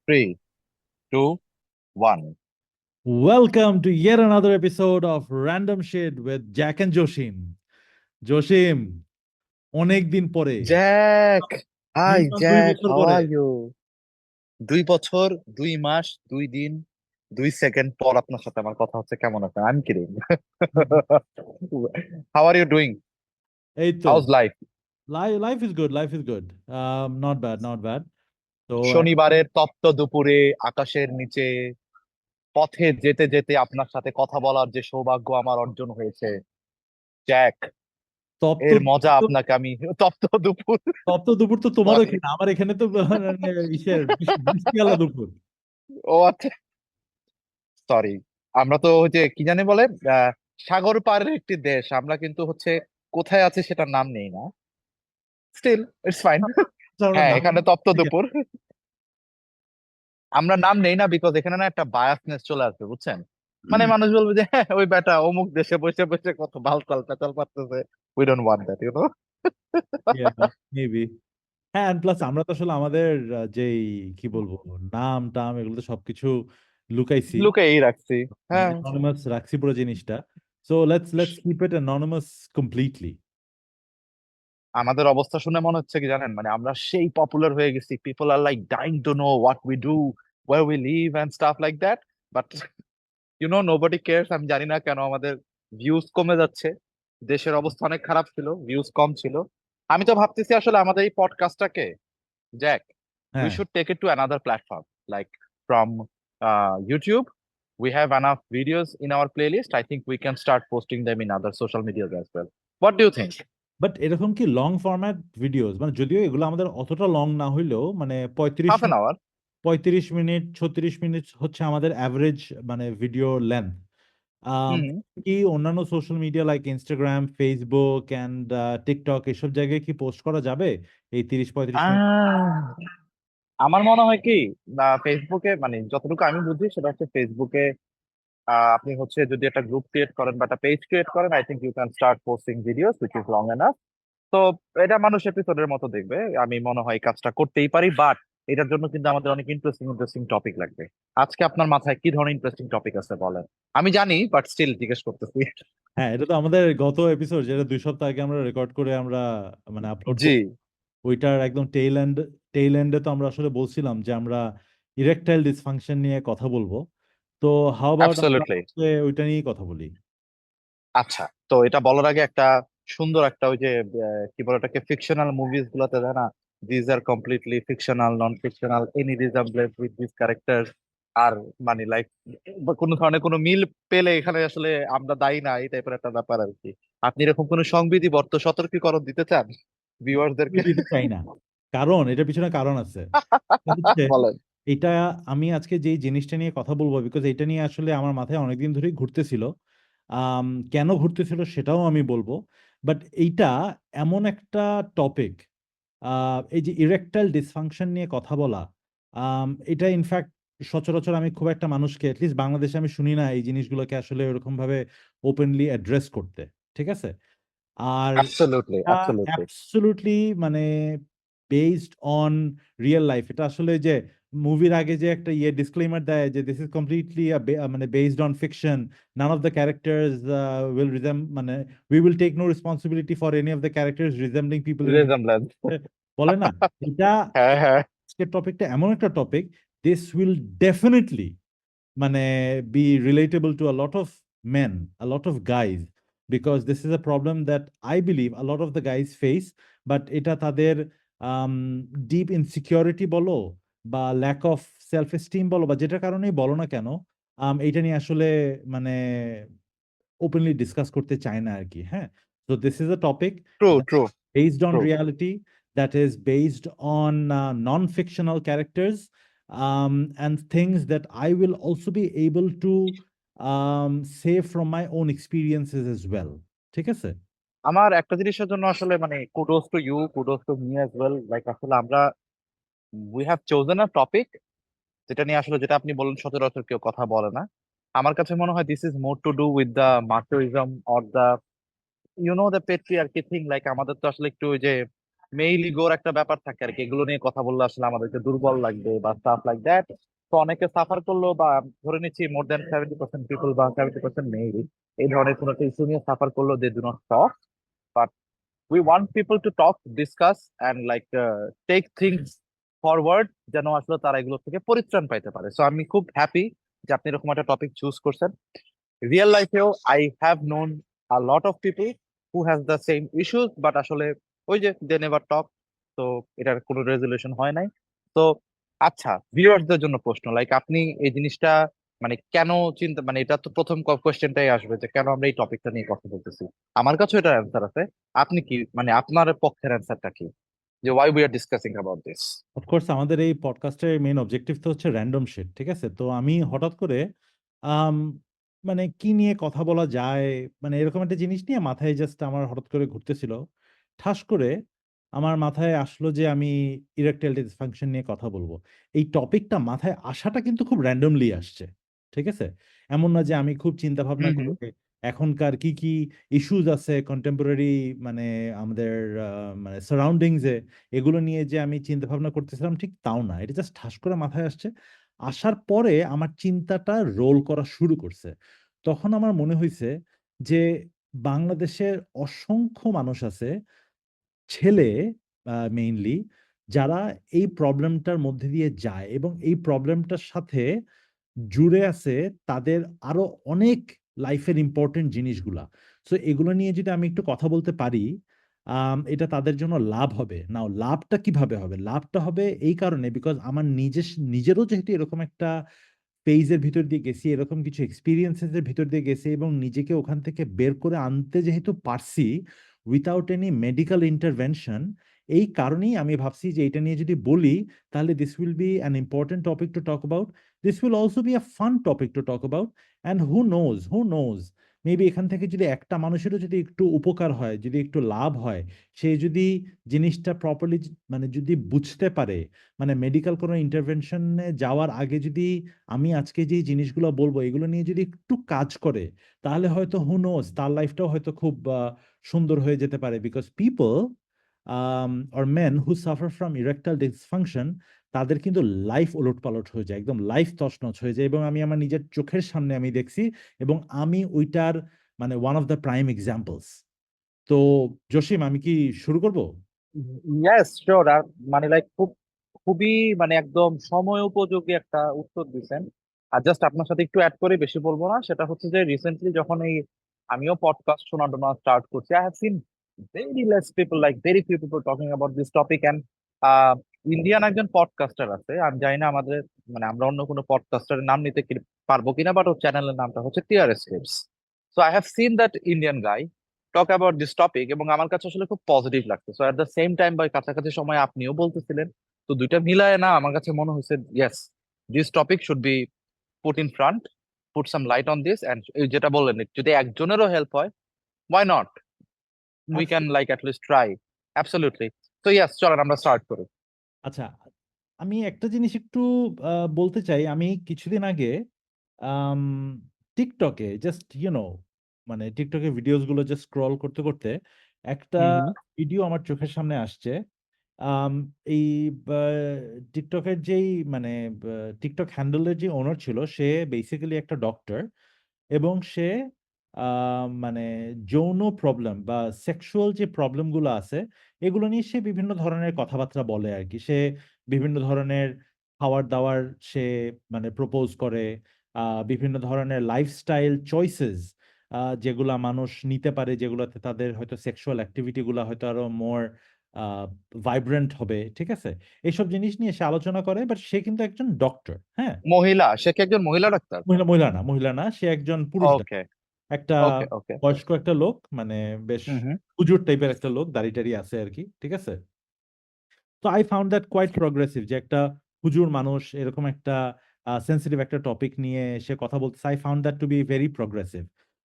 Three, two, one. Welcome to yet another episode of Random Shit with Jack and Joshim. Joshim, অনেক দিন পরে, Jack! Hi, minimum 2 Jack. বছর How পরে। are you? 2 বছর, 2 মাস, 2 দিন, 2 second পর আপনার সাথে আমার কথা হচ্ছে। কেমন আছেন? I'm kidding. How are you doing? এই তো, How's life? life is good, life is good. Not bad, not bad. তো শনিবারের তপ্ত দুপুরে আকাশের নিচে পথে যেতে যেতে আপনার সাথে কথা বলার যে সৌভাগ্য আমার অর্জন হয়েছে, জ্যাক, তপ্ত এর মজা দুপুর তো আপনাকে আমি তপ্ত দুপুর তপ্ত দুপুর তো তোমার সরি। ওখানে, আমার এখানে তো ইসের বৃষ্টিওয়ালা দুপুর। ও আচ্ছা, সরি। আমরা তো ওই যে কি জানি বলে, আহ সাগর পাড়ের একটি দেশ, আমরা কিন্তু হচ্ছে কোথায় আছে সেটার নাম নেই না। Still it's fine. আচ্ছা, আমরা হ্যাঁ, নাম এখানে তপ্ত ঠিক আছে। দুপুর। আমরা নাম নেই না বিকজ এখানে না একটা বায়াসনেস চলে আসবে, বুঝছেন? মানে মানুষ বলবে যে হ্যাঁ, ওই বেটা অমুক দেশে বসে বসে কত ভালতাল পেতাল পারতেছে। We don't want that, you know. Yeah, maybe. হ্যাঁ, প্লাস আমরা তো আসলে আমাদের যেই কি বলবো নাম টাম এগুলো তো সবকিছু লুকাইছি, লুকেই রাখছি। মানে হ্যাঁ, অ্যানোনিমাস রাখছি পুরো জিনিসটা। So let's keep it anonymous completely. আমাদের অবস্থা শুনে মনে হচ্ছে কি জানেন, মানে আমরা সেই পপুলার হয়ে গেছি, people are like dying to know what we do, where we live and stuff like that. But nobody cares. আমি জানি না কেন আমাদের ভিউজ কমে যাচ্ছে। দেশের অবস্থা অনেক খারাপ ছিল, ভিউজ কম ছিল। আমি তো ভাবতেছি আসলে আমাদের এই পডকাস্টটাকে, জ্যাক, উই হ্যাঁ, should take it to another platform, like from YouTube. We have enough videos in our playlist. I think we can start posting them in other social medias as well. What do you think? But এরকম কি long format videos, মানে যদিও এগুলো আমাদের অতটা long না হইলেও মানে Half an hour. 35 minute 36 minute হচ্ছে আমাদের অ্যাভারেজ মানে ভিডিও লেন্থ। হুম। কি অন্যান্য social media like Instagram, Facebook and TikTok এসব জায়গায় কি পোস্ট করা যাবে এই 30-35 মিনিট? আমার মনে হয় কি, ফেসবুকে, মানে যতটুকু আমি বুঝি সেটা হচ্ছে ফেসবুকে আপনি হচ্ছে যদি একটা গ্রুপ ক্রিয়েট করেন বা একটা পেজ ক্রিয়েট করেন, I think you can start posting videos which is long enough. তো এটা মানুষ এপিসোডের মতো দেখবে। আমি মনে হয় এই কাজটা করতেই পারি, বাট এটার জন্য কিন্তু আমাদের অনেক ইন্টারেস্টিং ইন্টারেস্টিং টপিক লাগবে। আজকে আপনার মাথায় কি ধরনের ইন্টারেস্টিং টপিক আছে বলেন। আমি জানি, বাট স্টিল জিজ্ঞেস করতেছি। হ্যাঁ, এটা তো আমাদের গত এপিসোড, যেটা 2 সপ্তাহ আগে আমরা রেকর্ড করে আমরা মানে আপলোড জি, করছি। ওইটার একদম টেইল এন্ডে তো আমরা আসলে বলছিলাম যে আমরা ইরেকটাইল ডিসফাংশন নিয়ে কথা বলবো। তো হাউ অ্যাবাউট আমরা অ্যাবসলিউটলি। আজকে ওইটা নিয়েই কথা বলি। আচ্ছা, তো এটা বলার আগে একটা সুন্দর একটা ওই যে কি বলে ওটাকে, ফিকশনাল মুভিজ গুলোতে দেয় না, these are completely fictional, non fictional, any resemblance with this character. আর মানে লাইক কোনো ধরনের কোনো মিল পেলে এখানে আসলে আমরা দায়ী না, এই টাইপের একটা ব্যাপার আর কি। আপনি এরকম কোনো সংবিধিবদ্ধ সতর্কীকরণ দিতে চান আমি ভিউয়ারদেরকে? দিতে চাই না, কারণ এটার পিছনে কারণ আছে। এটা হচ্ছে, বলেন। এটা আমি আজকে যেই জিনিসটা নিয়ে কথা বলবো, বিকজ এটা নিয়ে আসলে আমার মাথায় অনেকদিন ধরেই ঘুরতেছিল। কেন ঘুরতেছিল সেটাও আমি বলবো। বাট এইটা এমন একটা টপিক, এই যে ইরেকটাইল ডিসফাংশন নিয়ে কথা বলা, এটা ইনফ্যাক্ট সচরাচর আমি খুব একটা মানুষকে, অ্যাটলিস্ট বাংলাদেশে আমি শুনি না এই জিনিসগুলোকে আসলে ওরকম ভাবে ওপেনলি অ্যাড্রেস করতে। ঠিক আছে? আর অ্যাবসলিউটলি, অ্যাবসলিউটলি। অ্যাবসলিউটলি মানে বেসড অন রিয়েল লাইফ। এটা আসলে যে মুভির আগে যে একটা ডিসক্লেমার দেয় যে দিস ইজ কমপ্লিটলি মানে based on fiction, none of the characters will resemble মানে we will take no responsibility for any of the characters resembling people in resemblance. বলে না। এটা হ্যাঁ, হ্যাঁ। আজকের টপিকটা এমন একটা টপিক, দিস উইল ডেফিনেটলি মানে be relatable to a lot of men, a lot of guys, because this is a problem that I believe a lot of the guys face, but এটা তাদের um, deep insecurity বলো বা lack of self esteem বলো বা যেটার কারণেই বলো না কেন, এটা নিয়ে আসলে মানে openly discuss করতে চায় না আর কি। হ্যাঁ, so this is a topic true, that true, based on true. reality, that is based on non-fictional characters, and things that I will also be able to say from my own experiences as well. ঠিক আছে? আমার একটা জিনিসের জন্য আসলে মানে kudos to you, kudos to me as well. Like আসলে আমরা we have chosen a topic যেটা নিয়ে আসলে, যেটা আপনি বলেন সচরাচর কেউ কথা বলে না। আমার কাছে মনে হয় this is more to do with the machoism or the the patriarchy thing. Like আমাদের তো আসলে একটু ওই যে মেইল ইগোর একটা ব্যাপার থাকে আর কি, এগুলো নিয়ে কথা বললে আসলে আমাদেরকে দুর্বল লাগবে বা স্টাফ লাইক দ্যাট। তো অনেকে সাফার করলো, বা ধরে নিচ্ছি মোর দ্যান 70% পিপল বা 70% মেইল এই ধরনের কোনো একটা ইস্যু নিয়ে সাফার করলো, they do not talk. But we want people to talk, discuss and like take things forward, যেন আসলে তারা এগুলো থেকে পরিত্রাণ পাইতে পারে। সো আমি খুব হ্যাপি যে আপনি এরকম একটা টপিক চুজ করছেন। রিয়েল লাইফেও I have known a lot of people who has the same issues, but আসলে ওই যে দে নেভার টক। তো এটার কোনো রেজলিউশন হয় নাই। তো আচ্ছা, ভিউয়ার্সদের জন্য প্রশ্ন, লাইক আপনি এই জিনিসটা মানে কেন চিন্তা, মানে এটা তো প্রথম কোয়েশ্চেনটাই আসবে যে কেন আমরা এই টপিকটা নিয়ে কথা বলতেছি। আমার কাছে এটার অ্যান্সার আছে। আপনি কি মানে আপনার পক্ষের অ্যান্সারটা কি, যে why we are discussing about this? Of course আমাদের এই পডকাস্টের মেইন অবজেক্টিভ তো হচ্ছে র্যান্ডম শিট, ঠিক আছে? তো আমি হঠাৎ করে আম, মানে কি নিয়ে কথা বলা যায়, মানে এরকম একটা জিনিস নিয়ে মাথায় জাস্ট আমার হঠাৎ করে ঘুরতেছিল। ঠাস করে আমার মাথায় আসলো যে আমি ইরেকটাইল ডিসফাংশন নিয়ে কথা বলবো। এই টপিকটা মাথায় আসাটা কিন্তু খুব র্যান্ডমলি আসছে, ঠিক আছে? এমন না যে আমি খুব চিন্তা ভাবনা হুম হুম। করে এখনকার কি কি ইস্যুজ আছে কন্টেম্পোরারি, মানে আমাদের মানে সারাউন্ডিংসে, এগুলো নিয়ে যে আমি চিন্তা ভাবনা করতেছিলাম ঠিক তাও না, এটা জাস্ট ঠাস করে মাথায় আসছে। আসার পরে আমার চিন্তাটা রোল করা শুরু করছে। তখন আমার মনে হয়েছে যে বাংলাদেশের অসংখ্য মানুষ আছে, ছেলে মেইনলি, যারা এই প্রবলেমটার মধ্যে দিয়ে যায় এবং এই প্রবলেমটার সাথে জুড়ে আছে তাদের আরো অনেক লাইফের ইম্পর্টেন্ট জিনিসগুলা। সো এগুলো নিয়ে যদি আমি একটু কথা বলতে পারি, এটা তাদের জন্য লাভ হবে। নাও লাভটা কিভাবে হবে? লাভটা হবে এই কারণে, বিকজ আমার নিজেরও যেহেতু এরকম একটা পেইজের ভিতর দিয়ে গেছি, এরকম কিছু এক্সপিরিয়েন্সেস এর ভিতর দিয়ে গেছি এবং নিজেকে ওখান থেকে বের করে আনতে যেহেতু পারছি উইথাউট এনি মেডিকেল ইন্টারভেনশন, এই কারণেই আমি ভাবছি যে এটা নিয়ে যদি বলি তাহলে this will be an important topic to talk about. This will also be a fun topic to talk about. And who knows maybe এখান থেকে যদি একটা মানুষেরও যদি একটু উপকার হয়, যদি একটু লাভ হয়, সে যদি জিনিসটা প্রপারলি মানে যদি বুঝতে পারে, মানে মেডিকেল কোনো ইন্টারভেনশনে যাওয়ার আগে যদি আমি আজকে যে জিনিসগুলো বলবো এগুলো নিয়ে যদি একটু কাজ করে, তাহলে হয়তো হু নোজ তার লাইফটাও হয়তো খুব সুন্দর হয়ে যেতে পারে। Because people or men who suffer from erectile dysfunction, তাদের কিন্তু লাইফ ওলটপালট হয়ে যায়, একদম লাইফ তছনছ হয়ে যায়, এবং আমি আমার নিজের চোখের সামনে আমি দেখছি, এবং আমি ওইটার মানে one of the prime examples. তো জসিম, আমি কি শুরু করব? Yes sure. আর মানে লাইক খুবই মানে একদম সময় উপযোগী একটা উত্তর দিচ্ছেন। আর জাস্ট আপনার সাথে একটু অ্যাড করে, বেশি বলবো না, সেটা হচ্ছে যে রিসেন্টলি যখন এই আমিও পডকাস্ট শোনা টোনা স্টার্ট করছি, I have scene very less people, like very few people talking about this topic. And Indian একজন পডকাস্টার আছে, আমি জানি না আমাদের মানে আমরা অন্য কোনো পডকাস্টারের নাম নিতে পারবো কিনা, বাট ওর চ্যানেলের নামটা হচ্ছে TRS clips. So I have seen that Indian guy talk about this topic, এবং আমার কাছে আসলে খুব পজিটিভ লাগছে। So at the same time বা কাছাকাছি সময় আপনিও বলতেছিলেন, তো দুইটা মিলায় না আমার কাছে মনে হয়েছে yes, this topic should be put in front, put some light on this. And যেটা বললেন, যদি একজনেরও হেল্প হয়, why not, we can like at least try. Absolutely. তো ইয়েস, চলেন আমরা স্টার্ট করি। আচ্ছা, আমি একটা জিনিস একটু বলতে চাই। আমি কিছুদিন আগে আম, টিকটকে জাস্ট মানে টিকটকে ভিডিওস গুলো জাস্ট স্ক্রল করতে করতে একটা হুম হুম। ভিডিও আমার চোখের সামনে আসছে। আম, এই টিকটকের যেই মানে টিকটক হ্যান্ডেলের যে ওনার ছিল, সে বেসিক্যালি একটা ডক্টর, এবং সে মানে যৌন প্রবলেম বা সেক্সুয়াল যে প্রবলেমগুলো আছে এগুলো নিয়ে সে বিভিন্ন ধরনের কথাবার্তা বলে আর কি। সে বিভিন্ন ধরনের খাবার দাবার সে মানে প্রপোজ করে, বিভিন্ন ধরনের লাইফস্টাইল চয়েসেস যেগুলা মানুষ নিতে পারে, যেগুলোতে তাদের হয়তো সেক্সুয়াল অ্যাক্টিভিটি গুলা হয়তো আরো মোর ভাইব্রেন্ট হবে, ঠিক আছে? এইসব জিনিস নিয়ে সে আলোচনা করে, বাট সে কিন্তু একজন ডক্টর। হ্যাঁ, মহিলা, সে কি একজন মহিলা ডাক্তার? মহিলা না, সে একজন পুরুষ ওকে ডাক্তার। একটা ওকে ওকে। বয়স্ক একটা লোক, মানে বেশ হুম হুম। হুজুর টাইপের একটা লোক, দাড়ি টাড়ি আছে আর কি, ঠিক আছে? তো I found that quite progressive যে একটা হুজুর মানুষ এরকম একটা সেন্সিটিভ একটা টপিক নিয়ে সে কথা বলতেছে। I found that to be very progressive.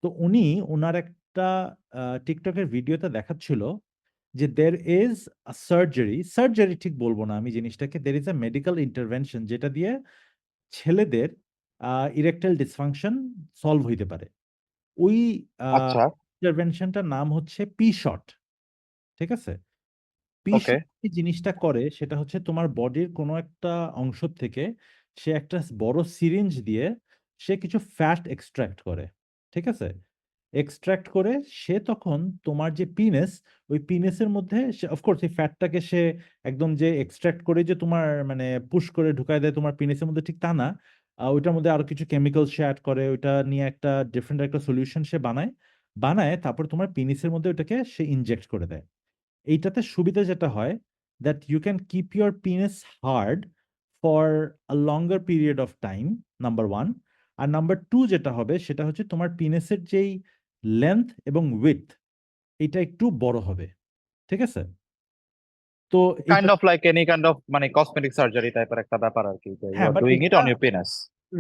তো উনি ওনার একটা টিকটকের ভিডিওতে দেখাচ্ছিল যে দের ইজ সার্জারি ঠিক বলবো না আমি জিনিসটাকে, there is a medical intervention যেটা দিয়ে ছেলেদের ইরেকটাইল ডিসফাংশন সলভ হইতে পারে। ওই আচ্ছা। ইন্টারভেনশনটার নাম হচ্ছে পি শট, ঠিক আছে? ওকে, স্পেশালি জিনিসটা করে সেটা হচ্ছে তোমার বডির কোনো একটা অংশ থেকে সে একটা বড় সিরিঞ্জ দিয়ে সে কিছু ফ্যাট এক্সট্রাক্ট করে, ঠিক আছে? এক্সট্রাক্ট করে সে তখন তোমার যে পিনেস, ওই পিনেসের মধ্যে সে অফকোর্স এই ফ্যাটটাকে সে একদম যে এক্সট্রাক্ট করে যে তোমার মানে পুশ করে ঢুকায় দেয় তোমার পিনেসের মধ্যে, ঠিক তা না। ওইটার মধ্যে আরো কিছু কেমিক্যাল সে অ্যাড করে, ওইটা নিয়ে একটা ডিফারেন্ট একটা সলিউশন সে বানায়, তারপর তোমার পিনিসের মধ্যে ওটাকে সে ইনজেক্ট করে দেয়। এইটাতে সুবিধা যেটা হয়, that you can keep your penis hard for a longer period of time, number one. আর নাম্বার টু যেটা হবে সেটা হচ্ছে তোমার পিনিসের যেই লেন্থ এবং উইথ, এটা একটু বড় হবে, ঠিক আছে? তো এইটা, kind of like any kind of মানে কসমেটিক সার্জারি টাইপের একটা ব্যাপার আর কি, ইউ হ্যাঁ, আর বাট ডুইং ইট এটা on your penis.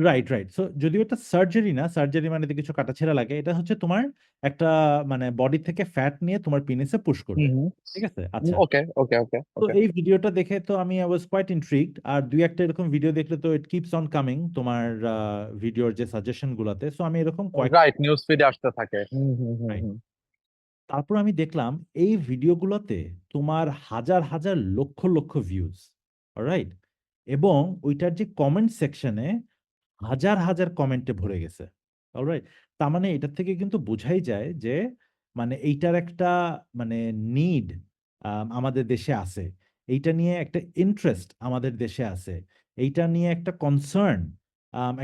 Right, right. So যদিও এটা সার্জারি না, সার্জারি মানে তো কিছু কাটাছেঁড়া লাগে, এটা হচ্ছে তোমার একটা মানে বডি থেকে ফ্যাট নিয়ে তোমার পিনিসে পুশ করবে, হুম হুম, ঠিক আছে? আচ্ছা, ওকে ওকে ওকে তো ওকে। এই ভিডিওটা দেখে তো আমি আই ওয়াজ কোয়াইট ইন্ট্রিগড। আর দুই একটা এরকম ভিডিও দেখলে তো ইট কিপস অন কামিং তোমার ভিডিওর যে সাজেশন গুলাতে, সো আমি এরকম কয়েক, রাইট, নিউজ ফিডে আসতে থাকে। হুম হুম হুম right. হুম। তারপর আমি দেখলাম এই ভিডিওগুলোতে তোমার হাজার হাজার লক্ষ লক্ষ ভিউজ, রাইট? এবং ওইটার যে কমেন্ট সেকশনে হাজার হাজার কমেন্টে ভরে গেছে, অলরাইট। তার মানে এটার থেকে কিন্তু বোঝাই যায় যে মানে এইটার একটা মানে নিড আমাদের দেশে আছে, এইটা নিয়ে একটা ইন্টারেস্ট আমাদের দেশে আছে, এইটা নিয়ে একটা কনসার্ন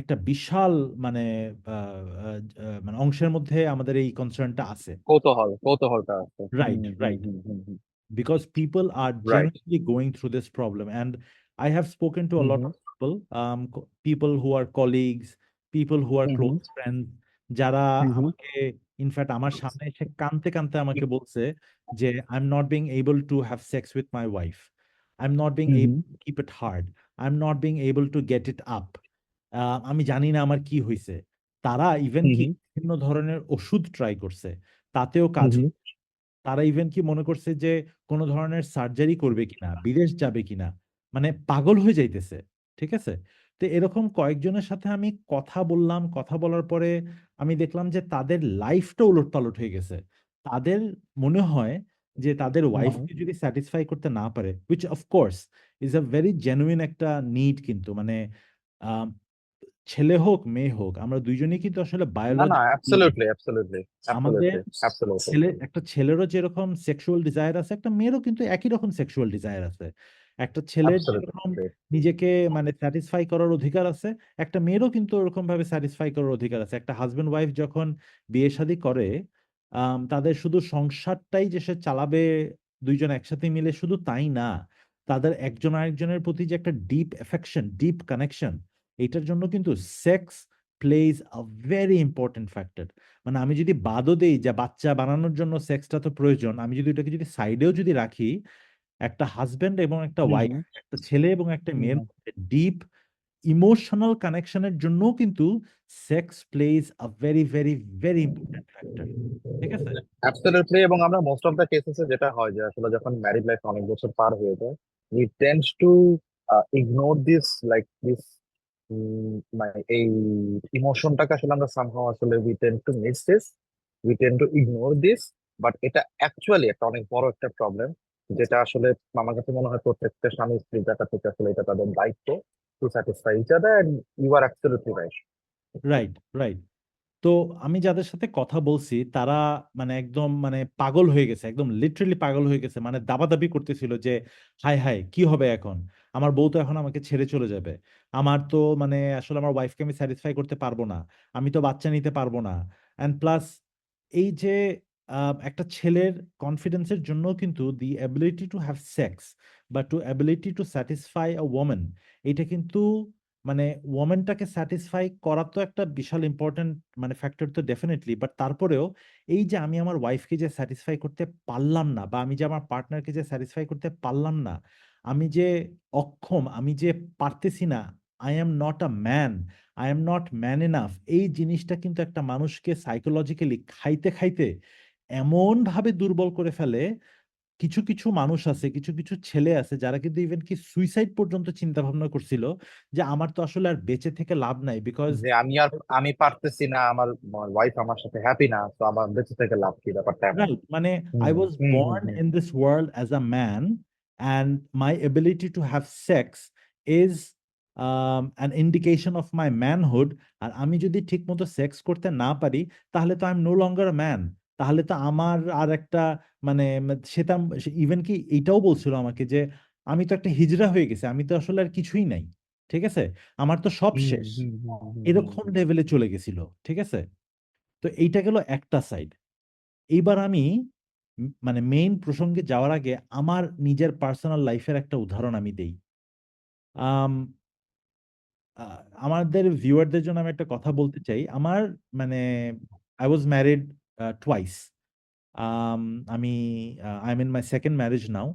একটা বিশাল মানে মানে অংশের মধ্যে আমাদের এই কনসার্নটা আছে। কৌতূহলটা আছে। Hmm right, hmm right. Hmm hmm hmm. Because people are right. genuinely going through this problem. And I have spoken to a hmm lot hmm of people, people who are colleagues, people who are hmm hmm close friends, যারা হুম হুম আমাকে in fact আমার সামনে এসে কাঁদতে কাঁদতে আমাকে বলছে যে I'm not being able to have sex with my wife. I'm not being hmm hmm able to keep it hard. I'm not being able to get it up. আমি জানি না আমার কি হয়েছে। তারা ইভেন কি হুম বিভিন্ন ধরনের ওষুধ ট্রাই করছে, তাতেও হুম কাজ, হুম। তারা ইভেন কি মনে করছে যে কোনো ধরনের সার্জারি করবে কিনা, বিদেশ যাবে কিনা, মানে পাগল হয়ে যাইতেছে, ঠিক আছে? তো এরকম কয়েকজনের সাথে আমি কথা বললাম, কথা বলার পরে আমি দেখলাম যে তাদের লাইফটা উলটপালট হয়ে গেছে। তাদের মনে হয় যে তাদের হুম হুম। ওয়াইফকে যদি স্যাটিসফাই করতে না পারে, which of course is a very genuine একটা নিড, কিন্তু মানে আহ, ছেলে হোক মেয়ে হোক আমরা দুইজনেই কিন্তু আসলে না না, বায়োলজি, অ্যাবসলিউটলি অ্যাবসলিউটলি আমাদের অ্যাবসলিউটলি অ্যাবসলিউটলি। একটা ছেলেরও যেরকম সেক্সুয়াল ডিজায়ার আছে, একটা মেয়েরও কিন্তু একই রকম সেক্সুয়াল ডিজায়ার আছে। একটা ছেলের যেরকম অ্যাবসলিউটলি। নিজেকে মানে স্যাটিসফাই করার অধিকার আছে, একটা মেয়েরও কিন্তু ওরকম ভাবে স্যাটিসফাই করার অধিকার আছে। একটা হাজবেন্ড ওয়াইফ যখন বিয়ে শাদী করে, তাদের শুধু সংসারটাই যে সে চালাবে দুইজন একসাথে মিলে, শুধু তাই না, তাদের একজন আরেকজনের প্রতি যে একটা ডিপ এফেকশন, ডিপ কানেকশন, এটার জন্য কিন্তু sex plays a very important factor. মানে আমি যদি বাদও দেই যে বাচ্চা বানানোর জন্য সেক্সটা তো প্রয়োজন, আমি যদি ওটাকে যদি সাইডেও যদি রাখি, একটা হাজবেন্ড এবং একটা হুম ওয়াইফ, হুম একটা ছেলে এবং একটা হুম মেয়ের হুম। মধ্যে ডিপ ইমোশনাল কানেকশনের জন্য কিন্তু sex plays a very very very important factor, ঠিক আছে? অ্যাবসলিউটলি। এবং আমরা মোস্ট অফ দ্য কেসেসে যেটা হয় যে আসলে যখন ম্যারিড লাইফ অনেক বছর পার হয়ে যায়, we tends to ignore this like this, মানে এই ইমোশনটাকে আসলে আমরা সামহাও আসলে we tend to miss this, we tend two ignore this. But এটা অ্যাকচুয়ালি একটা অনেক বড় একটা প্রবলেম, যেটা আসলে আমার কাছে মনে হয় প্রত্যেকটা স্বামী স্ত্রীর কাছে থেকে আসলে এটা তাদের দায়িত্ব to satisfy each other. And you are absolutely right. Right, right. তো আমি যাদের সাথে কথা বলছি তারা মানে একদম মানে পাগল হয়ে গেছে, একদম লিটারেলি পাগল হয়ে গেছে, মানে দাবাদাবি করতেছিল যে হাই হাই কি হবে এখন, আমার বউ তো এখন আমাকে ছেড়ে চলে যাবে, আমার তো মানে আসলে আমার ওয়াইফকে আমি স্যাটিসফাই করতে পারবো না, আমি তো বাচ্চা নিতে পারবো না। অ্যান্ড প্লাস এই যে একটা ছেলের কনফিডেন্সের জন্য কিন্তু the ability to have sex বা to ability to satisfy a women, এটা কিন্তু মানে ওমেনটাকে স্যাটিসফাই করা তো একটা বিশাল ইম্পর্টেন্ট মানে ফ্যাক্টর তো ডেফিনেটলি, বাট তারপরেও এই যে আমি আমার ওয়াইফকে যে স্যাটিসফাই করতে পারলাম না, বা আমি যে আমার পার্টনারকে যে স্যাটিসফাই করতে পারলাম না, আমি যে অক্ষম, আমি যে পারতেছি না, I am not a man, I am not man enough, এই জিনিসটা কিন্তু একটা মানুষকে সাইকোলজিক্যালি খাইতে খাইতে এমন ভাবে দুর্বল করে ফেলে। কিছু কিছু মানুষ আছে, কিছু কিছু ছেলে আছে যারা কিন্তু ইভেন কি সুইসাইড পর্যন্ত চিন্তা ভাবনা করছিল যে আমার তো আসলে আর বেঁচে থেকে লাভ নাই, বিকজ যে আমি পারতেছি না, আমার ওয়াইফ আমার সাথে হ্যাপি না, তো আমার বেঁচে থেকে লাভ কি, ব্যাপারটা এমন। রাইট, মানে I hmm was hmm hmm born hmm in this world as a man, and my ability to have sex is an indication of my manhood. আর আমি যদি ঠিক মতো সেক্স করতে না পারি, তাহলে তো I am no longer man. তাহলে তো আমার আর একটা মানে সেটা ইভেন কি এটাও বলছিল আমাকে যে আমি তো একটা হিজড়া হয়ে গেছি, আমি তো আসলে আর কিছুই নাই, ঠিক আছে, আমার তো সব হুম শেষ, হুম হুম হুম হুম এরকম হুম। লেভেলে চলে গেছিল। ঠিক আছে, তো এইটা গেল একটা সাইড। এইবার আমি মানে মেইন প্রসঙ্গে যাওয়ার আগে আমার নিজের পার্সোনাল লাইফের একটা উদাহরণ আমি দেই। আম, আমাদের ভিউয়ারদের জন্য আমি একটা কথা বলতে চাই। আমার মানে I was married twice. Um, আমি I am in my second marriage now.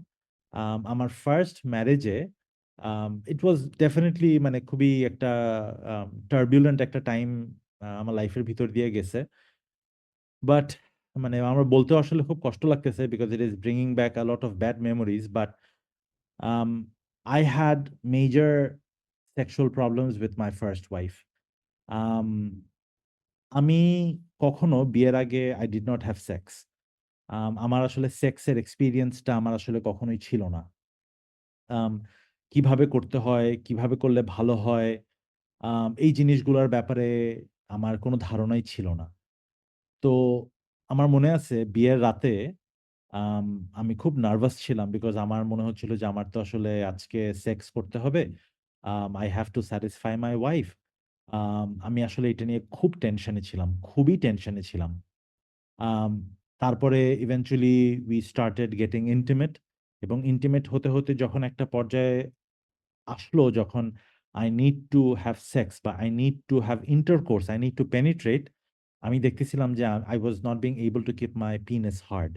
আমার ফার্স্ট ম্যারেজে ইট ওয়াজ ডেফিনেটলি মানে খুবই একটা টার্বুলেন্ট একটা টাইম আমার লাইফের ভিতর দিয়ে গেছে। বাট মানে আমার বলতে আসলে খুব কষ্ট লাগতেছে because it is bringing back a lot of bad memories. But I had major sexual problems with my first wife. আমি কখনো বিয়ের আগে I did not have sex. আমার আসলে সেক্সের এক্সপিরিয়েন্সটা আমার আসলে কখনোই ছিল না। আম, কিভাবে করতে হয়, কিভাবে করলে ভালো হয়, এই জিনিসগুলোর ব্যাপারে আমার কোনো ধারণাই ছিল না। তো আমার মনে আছে বিয়ের রাতে আম, আমি খুব নার্ভাস ছিলাম বিকজ আমার মনে হচ্ছিল যে আমার তো আসলে আজকে সেক্স করতে হবে, I have to satisfy my wife. আমি আসলে এটা নিয়ে খুব টেনশনে ছিলাম, খুবই টেনশনে ছিলাম। আম, তারপরে eventually we started getting intimate, এবং ইন্টিমেট হতে হতে যখন একটা পর্যায়ে আসলো, যখন I need to have sex বা I need to have intercourse, I need to penetrate, আমি দেখতেছিলাম যে I was not being able to keep my penis hard.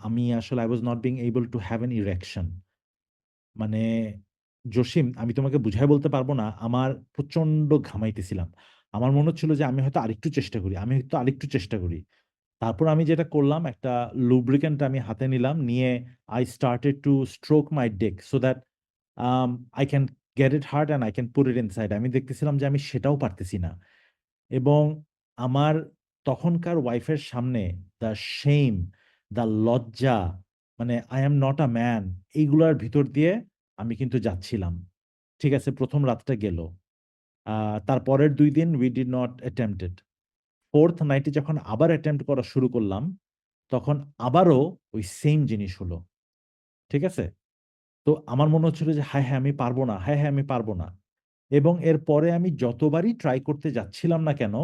আমি আসলে I was not being able to have an erection. মানে জসিম, আমি তোমাকে বুঝাই বলতে পারবো না, আমার প্রচন্ড ঘামাইতেছিলাম। আমার মনে হচ্ছিল যে আমি হয়তো আরেকটু চেষ্টা করি, আমি হয়তো আরেকটু চেষ্টা করি। তারপর আমি যেটা করলাম, একটা লুব্রিক্যান্ট আমি হাতে নিলাম, নিয়ে I started to stroke my dick so that I can get it hard and I can put it inside. আমি দেখতেছিলাম যে আমি সেটাও পারতেছি না। এবং আমার তখনকার ওয়াইফের সামনে দ্য শেম, দ্য লজ্জা, মানে I am not a man, এইগুলার ভিতর দিয়ে আমি কিন্তু যাচ্ছিলাম। ঠিক আছে, প্রথম রাতটা গেল। তারপরের 2 দিন we did not attempted. Fourth নাইটে যখন আবার অ্যাটেম্প্ট করা শুরু করলাম, তখন আবারও ওই সেম জিনিস হলো। ঠিক আছে, তো আমার মনে হচ্ছিল যে হ্যাঁ হ্যাঁ আমি পারবো না, হ্যাঁ হ্যাঁ আমি পারবো না। এবং এরপরে আমি যতবারই ট্রাই করতে যাচ্ছিলাম না কেন,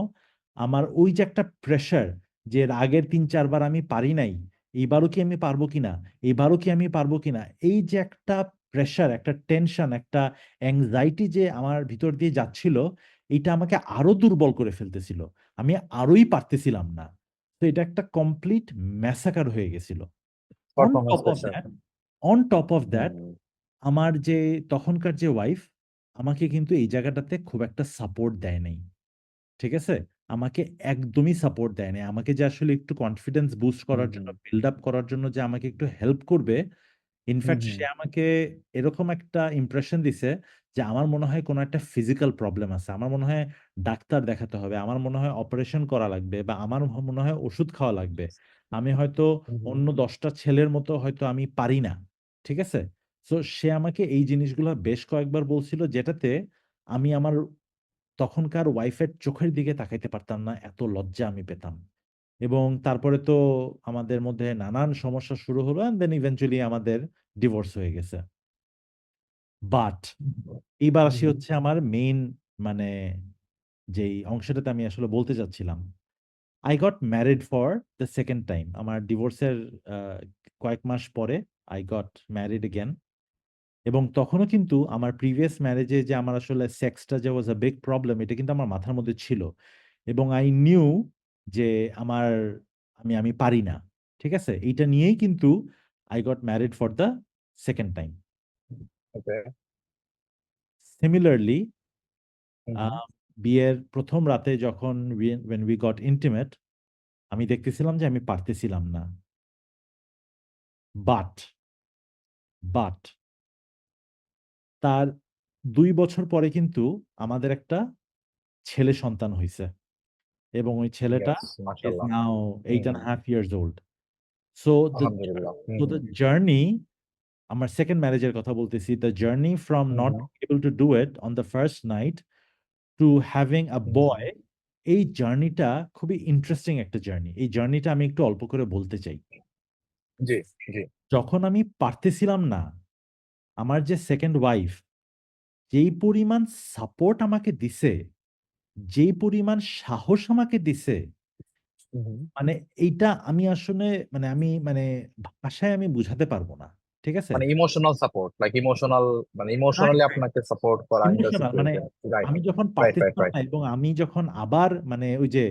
আমার ওই যে একটা প্রেশার, যে এর আগের 3-4 বার আমি পারি নাই, এইবারও কি আমি পারবো কিনা, এইবারও কি আমি পারবো কিনা, এই যে একটা প্রেশার, একটা টেনশন, একটা অ্যাংজাইটি যে আমার ভিতর দিয়ে যাচ্ছিল, এটা আমাকে আরো দুর্বল করে ফেলতেছিল। আমি আরোই পারতেছিলাম না। তো এটা একটা কমপ্লিট ম্যাসাকার হয়ে গেছিল। On performance top of pressure. That, on top of that, hmm আমার যে তখনকার যে ওয়াইফ, আমাকে কিন্তু এই জায়গাটাতে খুব একটা সাপোর্ট দেয় নাই। ঠিক আছে, আমাকে একদমই সাপোর্ট দেয় নাই। আমাকে যে আসলে একটু কনফিডেন্স বুস্ট হুম করার জন্য, হুম বিল্ড আপ করার জন্য যে আমাকে একটু হেল্প করবে, হুম ইনফ্যাক্ট হুম সে আমাকে এরকম একটা ইমপ্রেশন দিছে যে আমার মনে হয় কোনো একটা ফিজিক্যাল প্রবলেম আছে, আমার মনে হয় ডাক্তার দেখাতে হবে, আমার মনে হয় অপারেশন করা লাগবে, বা আমার মনে হয় ওষুধ খাওয়া লাগবে, আমি হয়তো হুম হুম। অন্য 10টা ছেলের মতো হয়তো আমি পারি না। ঠিক আছে, তো সে আমাকে এই জিনিসগুলো বেশ কয়েকবার বলছিল, যেটাতে আমি আমার তখনকার ওয়াইফের চোখের দিকে তাকাইতে পারতাম না, এত লজ্জা আমি পেতাম। এবং তারপরে তো আমাদের মধ্যে নানান সমস্যা শুরু হলো, এন্ড দেন ইভেন্চুয়ালি আমাদের ডিভোর্স হয়ে গেছে। বাট এইবার হুম আসি হুম। হচ্ছে আমার মেইন মানে যেই অংশটাতে আমি আসলে বলতে চাচ্ছিলাম। I got married for the second time. আমার ডিভোর্সের কয়েক মাস পরে আই গট ম্যারিড এগেন। এবং তখনও কিন্তু আমার প্রিভিয়াস ম্যারেজে যে আমার আসলে সেক্সটা যে ওয়াজ আ বিগ প্রবলেম, এটা কিন্তু আমার মাথার মধ্যে ছিল। এবং আই নিউ যে আমার আমি আমি পারি না। ঠিক আছে, এইটা নিয়েই কিন্তু I got married for the second time. Okay. Similarly hmm hmm. বিয়ের প্রথম রাতে যখন when we got intimate, আমি দেখতেছিলাম যে আমি পারতেছিলাম না। বাট বাট তার 2 বছর পরে কিন্তু আমাদের একটা ছেলে সন্তান হইছে, এবং ওই ছেলেটা ইয়েস, is মাশাআল্লাহ। now hmm eight and hmm. a half years old. So the আলহামদুলিল্লাহ। Hmm so the hmm journey আমার সেকেন্ড ম্যারেজের কথা বলতেছি, the journey from hmm not hmm able to do it on the first night to having a hmm hmm. Boy, এই জার্নিটা খুবই interesting একটা journey. এই জার্নিটা আমি একটু অল্প করে বলতে চাই। জি জি। যখন আমি পারতেছিলাম না, আমার যে সেকেন্ড ওয়াইফ যেই পরিমাণ সাপোর্ট আমাকে দিছে, যেই পরিমাণ সাহস আমাকে দিছে, হুম হুম। মানে এইটা আমি আসলে আমি ভাষায় আমি বুঝাতে পারবো না। ঠিক আছে? মানে ইমোশনাল সাপোর্ট, লাইক ইমোশনাল, মানে ইমোশনালি রাইট, আপনাকে সাপোর্ট করা ইন দ্য ইমোশনাল মানে সিচুয়েশন। রাইট আমি যখন রাইট রাইট পারতেছিলাম রাইট। না এবং আমি যখন আবার মানে ওই যে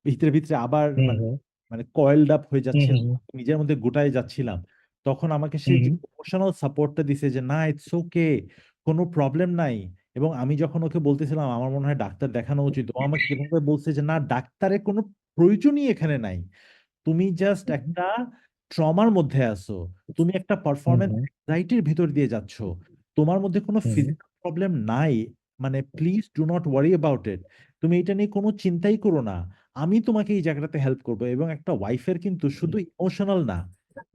ভিতরে ভিতরে আবার হুম মানে হুম মানে কয়েলড আপ হয়ে হুম যাচ্ছিলাম, হুম নিজের মধ্যে গোটায় যাচ্ছিলাম, তখন আমাকে সে হুম যে হুম ইমোশনাল সাপোর্টটা দিছে যে না ইটস ওকে, কোনো প্রবলেম নাই। এবং আমি যখন ওকে বলতেছিলাম আমার মনে হয় ডাক্তার দেখানো উচিত, ও আমাকে কিভাবে বলছে যে না, ডাক্তারের কোনো প্রয়োজনই এখানে নাই, তুমি জাস্ট একটা ট্রমার মধ্যে আছো, তুমি একটা হুম পারফরমেন্স হুম অ্যাংজাইটির ভিতর দিয়ে যাচ্ছ, তোমার মধ্যে কোনো হুম হুম ফিজিক্যাল প্রবলেম নাই, মানে please do not worry about it, তুমি এটা নিয়ে কোনো চিন্তাই করো না, আমি তোমাকে এই জায়গাটাতে হেল্প করবো। এবং একটা ওয়াইফের কিন্তু শুধু ইমোশনাল না,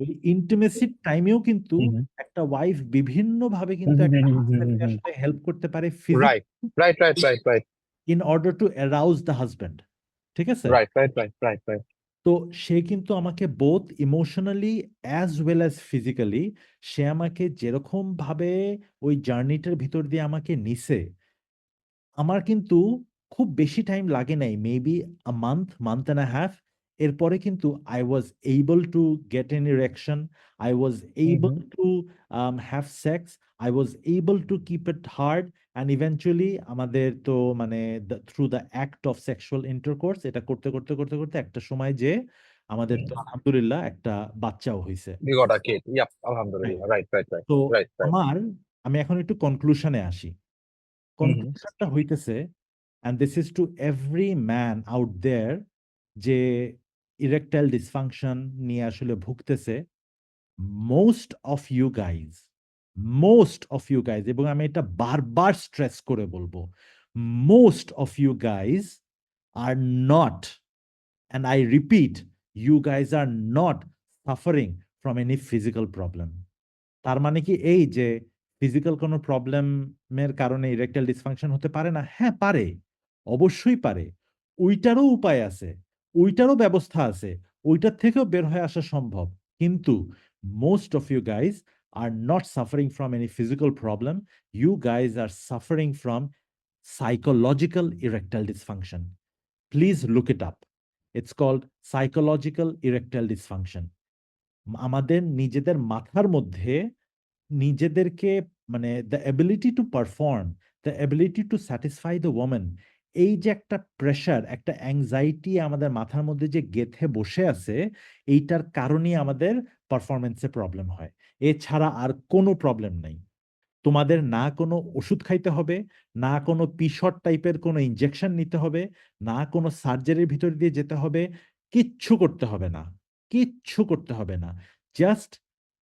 ওই ইন্টিমেসির টাইমেও কিন্তু হুম হুম একটা ওয়াইফ বিভিন্ন ভাবে হুম কিন্তু হুম একটা হুম হুম হাজবেন্ডকে হুম। আসলে হেল্প করতে পারে right physically, right right right right in order to arouse the husband. ঠিক আছে? Right right right right right. তো সে কিন্তু আমাকে both emotionally as well as physically, সে আমাকে যেরকম ভাবে ওই জার্নিটার ভিতর দিয়ে আমাকে নিছে, আমার কিন্তু খুব বেশি টাইম লাগে নাই, maybe a month, month and a half. এরপরে কিন্তু I was able to get N erection, I was hmm able hmm two have sex, I was able to keep it hard, and eventually আমাদের তো মানে through the act of sexual intercourse এটা করতে করতে করতে করতে একটা সময় যে আমাদের তো আলহামদুলিল্লাহ একটা বাচ্চাও হয়েছে। You got a kid. Yep, Right. alhamdulillah. Right, right, right, তো right, right. আমার, আমি এখন একটু কনক্লুশনে আসি। হুম হুম কনক্লুশনটা হইতেছে, and this is to every man out there যে ইরেকটাইল ডিসফাংশন নিয়ে আসলে ভুগতেছে, most of you guys, most of you guys, এবং আমি এটা বারবার স্ট্রেস করে বলবো, most of you guys are not, and I repeat, you guys are not suffering from any physical problem. তার মানে কি এই যে ফিজিক্যাল কোনো প্রবলেমের কারণে ইরেকটাইল ডিসফাংশন হতে পারে না? হ্যাঁ পারে, অবশ্যই পারে। ওইটারও উপায় আছে, ওইটারও ব্যবস্থা আছে, ওইটার থেকেও বের হয়ে আসা সম্ভব। কিন্তু most of you guys are not suffering from any physical problem, you guys are suffering from psychological erectile dysfunction. Please look it up, it's called psychological erectile dysfunction. আমাদের নিজেদের মাথার মধ্যে নিজেদেরকে মানে the ability to perform, the ability to satisfy the women, এই যে একটা pressure, একটা অ্যাংজাইটি আমাদের মাথার মধ্যে যে গেঁথে বসে আছে, এইটার কারণেই আমাদের পারফরমেন্সে প্রবলেম হয়। এছাড়া আর কোনো প্রবলেম নাই। তোমাদের না কোনো ওষুধ খাইতে হবে, না কোনো পিশট টাইপের কোনো ইনজেকশন নিতে হবে, না কোনো সার্জারির ভিতর দিয়ে যেতে হবে, কিচ্ছু করতে হবে না, কিচ্ছু করতে হবে না। জাস্ট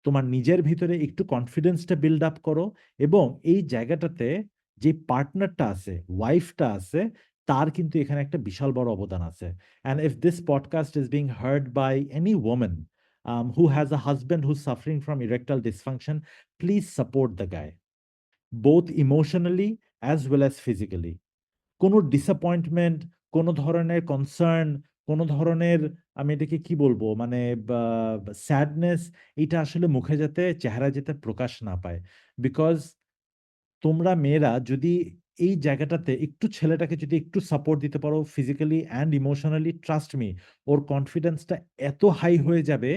তোমার নিজের ভিতরে একটু কনফিডেন্সটা বিল্ড আপ করো, এবং এই জায়গাটাতে যে পার্টনারটা আছে, ওয়াইফটা আছে, তার কিন্তু এখানে একটা বিশাল বড় অবদান আছে। And if this podcast is being heard by any women who has a husband who's suffering from erectile dysfunction, please support the guy both emotionally as well as physically. কোনো ডিসঅ্যাপয়েন্টমেন্ট, কোনো ধরনের কনসার্ন, কোনো ধরনের, আমি এটাকে কি বলবো মানে স্যাডনেস, এটা আসলে মুখে যাতে, চেহারা যাতে প্রকাশ না পায়। বিকজ তোমরা মেয়েরা যদি এই জায়গাটাতে একটু ছেলেটাকে যদি একটু সাপোর্ট দিতে পারো physically and emotionally, trust me, ওর কনফিডেন্সটা এত হাই হয়ে যাবে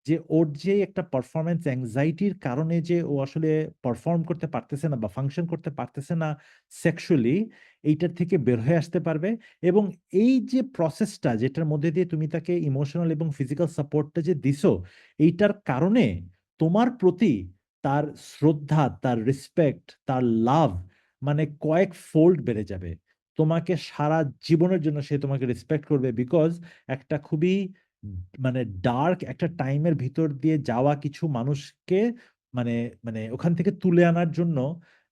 যে ওর যে একটা পারফরমেন্স অ্যাংজাইটির কারণে যে ও আসলে পারফর্ম করতে পারতেছে না বা ফাংশন করতে পারতেছে না সেক্সুয়ালি, এইটার থেকে বের হয়ে আসতে পারবে। এবং এই যে প্রসেসটা যেটার মধ্যে দিয়ে তুমি তাকে ইমোশনাল এবং ফিজিক্যাল সাপোর্টটা যে দিছো, এইটার কারণে তোমার প্রতি তার শ্রদ্ধা, তার রেসপেক্ট, তার লাভ মানে কয়েক ফোল্ড বেড়ে যাবে। তোমাকে সারা জীবনের জন্য সে তোমাকে রেসপেক্ট করবে, বিকজ একটা খুবই মানে ডার্ক একটা টাইমের ভিতর দিয়ে যাওয়া কিছু মানুষকে মানে মানে ওখান থেকে তুলে আনার জন্য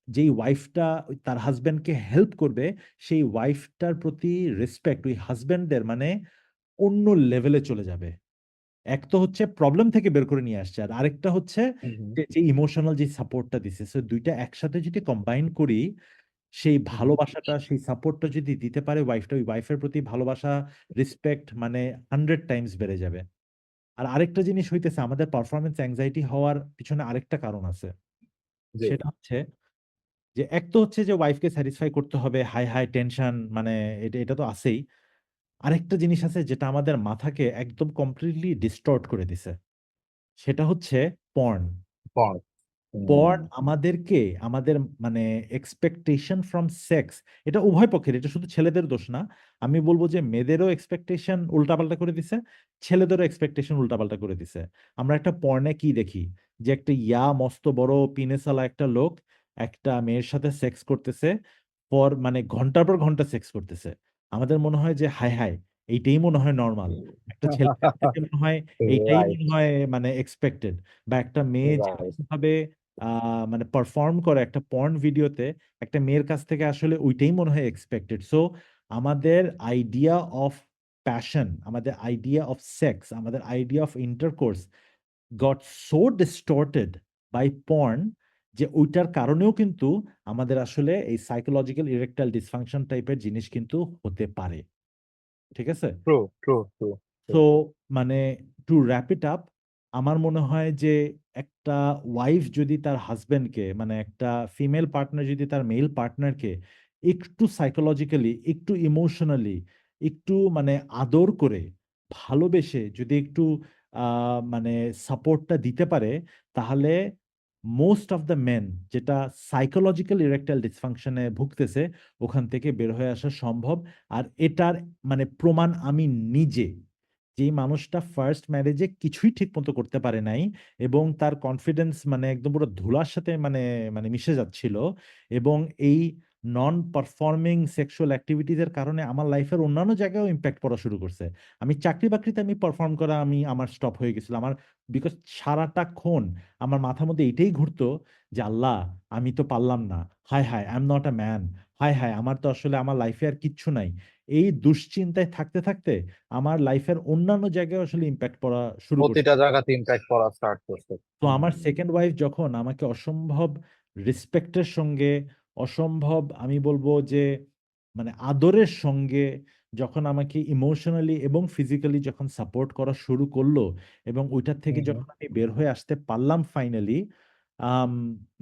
যেই ওয়াইফটা তার হাজবেন্ডকে হেল্প করবে, সেই ওয়াইফটার প্রতি রেসপেক্ট ওই হাজবেন্ডদের মানে অন্য লেভেলে চলে যাবে। এক তো হচ্ছে প্রবলেম থেকে বের করে নিয়ে আসছে, আর আরেকটা হচ্ছে হুম, যে ইমোশনাল যে সাপোর্টটা দিছে। সো দুইটা একসাথে যদি কম্বাইন করি, সেই হুম, ভালোবাসাটা, সেই সাপোর্টটা যদি দিতে পারে ওয়াইফটা, ওই ওয়াইফের প্রতি ভালোবাসা, রেসপেক্ট মানে 100 টাইমস বেড়ে যাবে। আর আরেকটা জিনিস হইতেছে, আমাদের পারফরমেন্স অ্যাংজাইটি হওয়ার পিছনে আরেকটা কারণ আছে। জি, সেটা হচ্ছে যে এক তো হচ্ছে যে ওয়াইফকে স্যাটিসফাই করতে হবে, হাই হাই টেনশন, মানে এটা এটা তো আছেই। আরেকটা জিনিস আছে যেটা আমাদের মাথাকে একদম কমপ্লিটলি ডিস্টর্ট করে দিছে, সেটা হচ্ছে পর্ন। পর হুম, পর্ন আমাদেরকে আমাদের মানে এক্সপেকটেশন ফ্রম সেক্স, এটা উভয় পক্ষের, এটা শুধু ছেলেদের দোষ না। আমি বলবো যে মেয়েদেরও এক্সপেকটেশন উল্টাপাল্টা করে দিছে, ছেলেদেরও এক্সপেকটেশন উল্টাপাল্টা করে দিছে। আমরা একটা পর্নে কি দেখি, যে একটা মস্ত বড় পিনেসালা একটা লোক একটা মেয়ের সাথে সেক্স করতেছে, পর মানে ঘন্টার পর ঘন্টা সেক্স করতেছে। আমাদের মনে হয় যে হায় হায়, এইটাই মনে হয় নর্মাল। একটা ছেলের কাছ থেকে মনে হয় এইটাই রাইট, মনে হয় মানে এক্সপেক্টেড। বা একটা মেয়ে রাইট, যেরকম ভাবে মানে পারফর্ম করে একটা পর্ন ভিডিওতে, একটা মেয়ের কাছ থেকে আসলে ওইটাই মনে হয় এক্সপেক্টেড। সো আমাদের আইডিয়া অফ প্যাশন, আমাদের আইডিয়া অফ সেক্স, আমাদের idea of intercourse got so distorted by porn, যে ওইটার কারণেও কিন্তু আমাদের আসলে এই সাইকোলজিক্যাল ইরেকটাইল ডিসফাংশন টাইপের জিনিস কিন্তু হতে পারে। ঠিক আছে? ট্রু, ট্রু, ট্রু, ট্রু, তো মানে টু র্যাপ ইট আপ, আমার মনে হয় যে একটা ওয়াইফ যদি তার হাজবেন্ডকে, মানে একটা ফিমেল পার্টনার যদি তার মেল পার্টনারকে একটু সাইকোলজিক্যালি, একটু ইমোশনালি, একটু মানে আদর করে, ভালোবেসে যদি একটু মানে সাপোর্টটা দিতে পারে, তাহলে মোস্ট অফ দ্য মেন যেটা সাইকোলজিক্যাল ইরেকটাইল ডিসফাংশনে ভুগতেছে, ওখান থেকে বের হয়ে আসা সম্ভব। আর এটার মানে প্রমাণ আমি নিজে, যেই মানুষটা ফার্স্ট ম্যারেজে কিছুই ঠিক মতো করতে পারে নাই, এবং তার কনফিডেন্স মানে একদম পুরো ধুলার সাথে মানে মানে মিশে যাচ্ছিল, এবং এই নন পারফর্মিং সেক্সুয়াল অ্যাক্টিভিটিজের কারণে আমার লাইফের অন্যান্য জায়গায়ও ইম্প্যাক্ট পড়া শুরু করছে। আমি চাকরি বাকরিতে আমি পারফর্ম করা আমার স্টপ হয়ে গেছিল আমার, বিকজ সারাটাক্ষণ আমার মাথার মধ্যে এটাই ঘুরতো যে আল্লাহ, আমি তো পারলাম না, হায় হায় I am not a man, হায় হায় আমার তো আসলে আমার লাইফে আর কিচ্ছু নাই। এই দুশ্চিন্তায় থাকতে থাকতে আমার লাইফের অন্যান্য জায়গায় আসলে ইম্প্যাক্ট পড়া শুরু করছে। প্রতিটা জায়গাতে ইম্প্যাক্ট পড়া স্টার্ট করছে। তো আমার সেকেন্ড ওয়াইফ যখন আমাকে অসম্ভব রেসপেক্টের সঙ্গে, অসম্ভব আমি বলবো যে মানে আদরের সঙ্গে যখন আমাকে ইমোশনালি এবং ফিজিক্যালি যখন সাপোর্ট করা শুরু করলো, এবং ওইটার থেকে হুম, যখন আমি বের হয়ে আসতে পারলাম ফাইনালি, আম,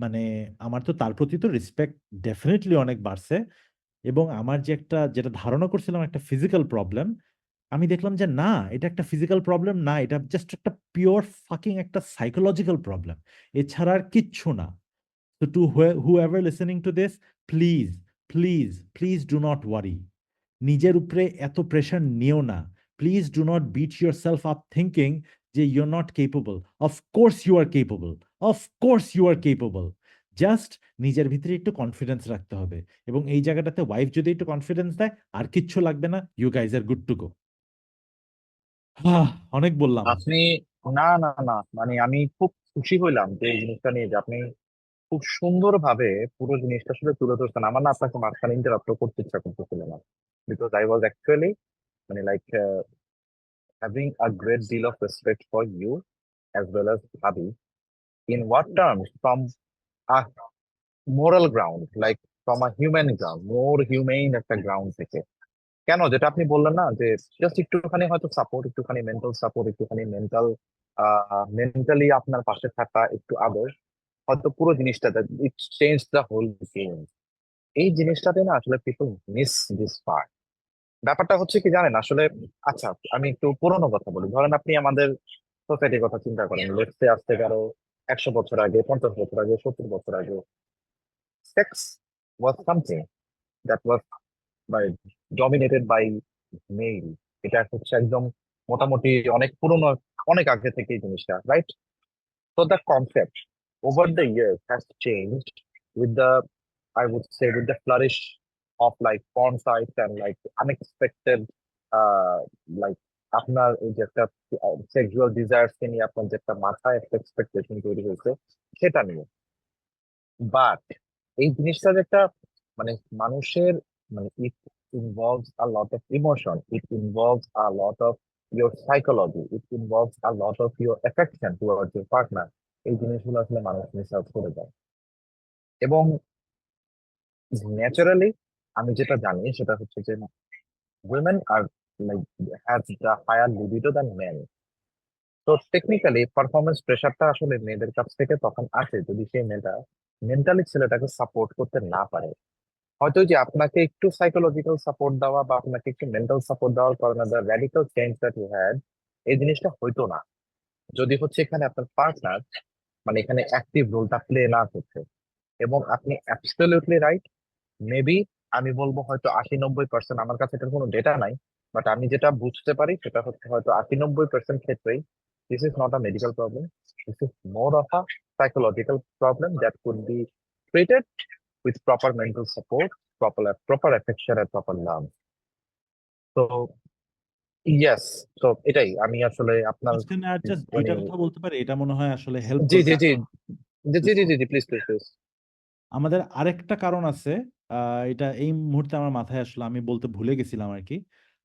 মানে আমার তো তার প্রতি তো রেসপেক্ট ডেফিনেটলি অনেক বাড়ছে। এবং আমার যে একটা যেটা ধারণা করছিলাম একটা ফিজিক্যাল প্রবলেম, আমি দেখলাম যে না, এটা একটা ফিজিক্যাল প্রবলেম না, এটা জাস্ট একটা পিওর ফাকিং একটা সাইকোলজিক্যাল প্রবলেম, এছাড়া আর কিচ্ছু না। তো to whoever listening to this, please please please do not worry, নিজের উপরে এত প্রেশার নিও না। Please do not beat yourself up thinking যে you are not capable. Of course you are capable, of course you are capable. Just নিজের ভিতরে একটু confidence রাখতে হবে, এবং এই জায়গাটাতে ওয়াইফ যদি একটু কনফিডেন্স দেয়, আর কিচ্ছু লাগবে না, you guys are good to go. অনেক বললাম। আপনি না, না, না, মানে আমি খুব খুশি হইলাম যে এই জিনিসটা নিয়ে যে আপনি খুব সুন্দরভাবে পুরো জিনিসটা আসলে তুলে ধরছেন। আমার না আপনাকে মাঝখানে ইন্টারাপ্ট করতে ইচ্ছা করতেছিল না, বিকজ আই ওয়াজ অ্যাকচুয়ালি মানে like having a great deal of respect for you as well as Bhabi. In what terms? From a moral ground, like from a human ground, more humane একটা ground থেকে। কেন, যেটা আপনি বললেন না যে just একটুখানি হয়তো সাপোর্ট, একটুখানি মেন্টাল সাপোর্ট, একটুখানি মেন্টালি আপনার পাশে থাকা, একটু আদর, হয়তো পুরো জিনিসটা it change the whole game. এই জিনিসটাতে না আসলে পিপল মিস দিস পার্ট। ব্যাপারটা হচ্ছে কি জানেন আসলে, আচ্ছা আমি একটু পুরোনো কথা বলি। ধরেন আপনি আমাদের সোসাইটির কথা চিন্তা করেন, লেটস সে আজ থেকে আরো 100 বছর আগে, 50 বছর আগে, 70 বছর আগে, sex was something that was by dominated by male. এটা হচ্ছে একদম মোটামুটি অনেক পুরোনো, অনেক আগে থেকে এই জিনিসটা, right? So the concept over the years has changed with the, I would say, with the flourish of like porn sites and like unexpected, uh, like আপনার এই যে একটা সেক্সুয়াল ডিজায়ার্স কে নিয়ে আপনার যে একটা মাথায় একটা এক্সপেকটেশন তৈরি হয়েছে সেটা নিয়ে। বাট এই জিনিসটা যে একটা মানে মানুষের মানে ইট involves a lot of emotion, it involves a lot of your psychology, it involves a lot of your affection towards your partner. এই জিনিসগুলো আসলে মানুষ মিস আউট করে যায়। এবং ন্যাচারালি আমি যেটা জানি সেটা হচ্ছে যে women are like have the higher libido than men. তো টেকনিক্যালি পারফরমেন্স প্রেশারটা আসলে মেয়েদের কাছ থেকে তখন আসে যদি সেই মেয়েটা মেন্টালি ছেলেটাকে সাপোর্ট করতে না পারে। হয়তো ওই যে আপনাকে একটু সাইকোলজিক্যাল সাপোর্ট দেওয়া বা আপনাকে একটু মেন্টাল সাপোর্ট দেওয়ার কারণে the radical change that you had, এই জিনিসটা হইতো না যদি হচ্ছে এখানে আপনার পার্টনার মানে এখানে অ্যাক্টিভ রোলটা প্লে না করছে। এবং আপনি অ্যাবসলিউটলি রাইট, মেবি আমি বলবো হয়তো 80-90%, আমার কাছে এটার কোনো ডেটা নাই, বাট আমি যেটা বুঝতে পারি সেটা হচ্ছে হয়তো 80-90% ক্ষেত্রেই this is not a medical problem, this is more of a psychological problem that could be treated with proper mental support, proper affection আর প্রপার লাভ। তো ইয়েস, তো এটাই আমি আসলে আপনার মাঝখানে আর জাস্ট মানে দুইটা কথা বলতে পারি, এটা মনে হয় আসলে হেল্প জি করবে। জি জি জি জি জি জি জি প্লিজ প্লিজ প্লিজ। আমাদের আরেকটা কারণ আছে, এটা এই মুহূর্তে আমার মাথায় আসলে আমি বলতে ভুলে গেছিলাম আর কি।